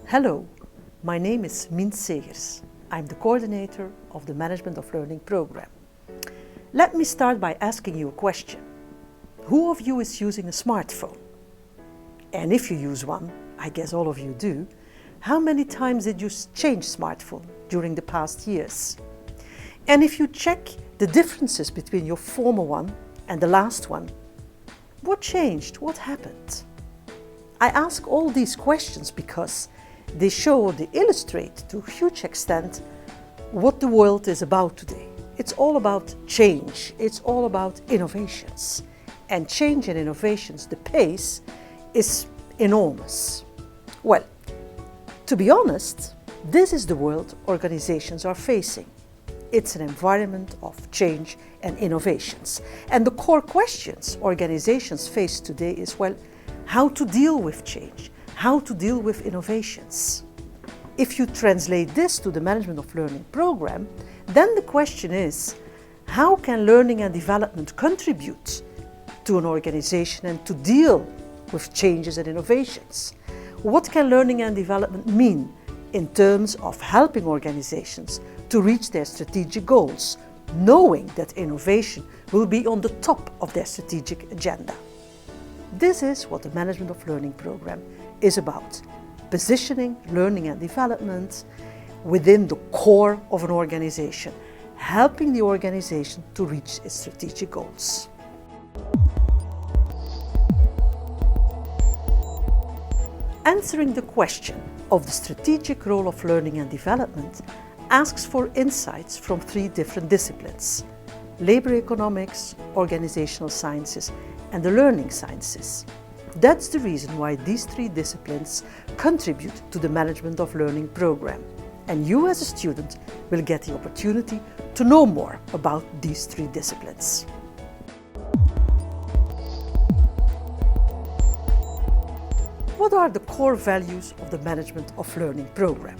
Hello, my name is Mien Segers. I'm the coordinator of the Management of Learning program. Let me start by asking you a question. Who of you is using a smartphone? And if you use one, I guess all of you do, how many times did you change smartphone during the past years? And if you check the differences between your former one and the last one, what changed? What happened? I ask all these questions because they show or they illustrate to a huge extent what the world is about today. It's all about change. It's all about innovations. And change and innovations, the pace is enormous. Well, to be honest, this is the world organizations are facing. It's an environment of change and innovations. And the core questions organizations face today is, well, how to deal with change, how to deal with innovations. If you translate this to the Management of Learning program, then the question is, how can learning and development contribute to an organization and to deal with changes and innovations? What can learning and development mean in terms of helping organizations to reach their strategic goals, knowing that innovation will be on the top of their strategic agenda? This is what the Management of Learning program is about, positioning learning and development within the core of an organization, helping the organization to reach its strategic goals. Answering the question of the strategic role of learning and development asks for insights from three different disciplines: labor economics, organizational sciences, and the learning sciences. That's the reason why these three disciplines contribute to the Management of Learning program. And you as a student will get the opportunity to know more about these three disciplines. What are the core values of the Management of Learning program?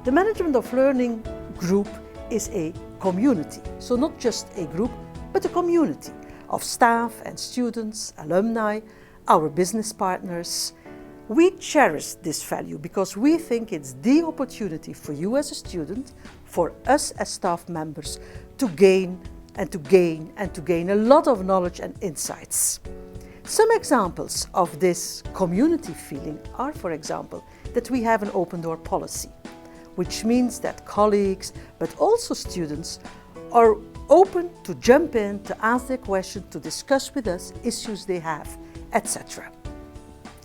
The Management of Learning group is a community, so not just a group, but a community of staff and students, alumni, our business partners. We cherish this value because we think it's the opportunity for you as a student, for us as staff members, to gain a lot of knowledge and insights. Some examples of this community feeling are, for example, that we have an open door policy, which means that colleagues, but also students, are open to jump in, to ask their questions, to discuss with us issues they have, etc.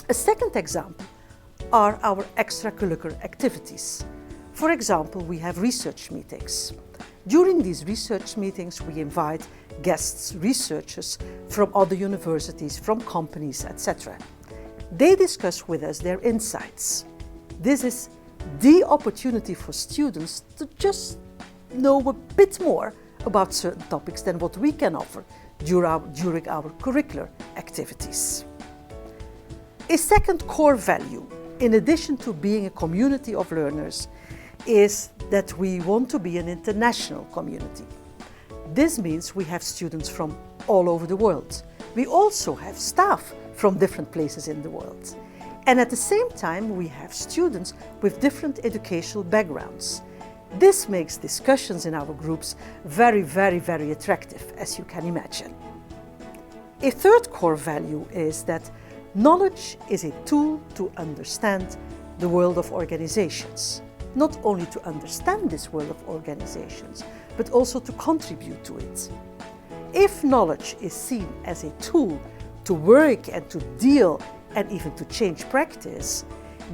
A second example are our extracurricular activities. For example, we have research meetings. During these research meetings, we invite guests, researchers from other universities, from companies, etc. They discuss with us their insights. This is the opportunity for students to just know a bit more about certain topics than what we can offer during our curricular activities. A second core value, in addition to being a community of learners, is that we want to be an international community. This means we have students from all over the world. We also have staff from different places in the world. And at the same time, we have students with different educational backgrounds. This makes discussions in our groups very, very, very attractive, as you can imagine. A third core value is that knowledge is a tool to understand the world of organizations. Not only to understand this world of organizations, but also to contribute to it. If knowledge is seen as a tool to work and to deal and even to change practice,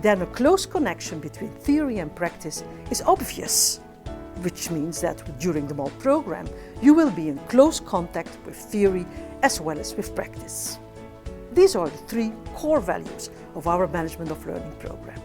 then a close connection between theory and practice is obvious, which means that during the MOL program, you will be in close contact with theory as well as with practice. These are the three core values of our Management of Learning program.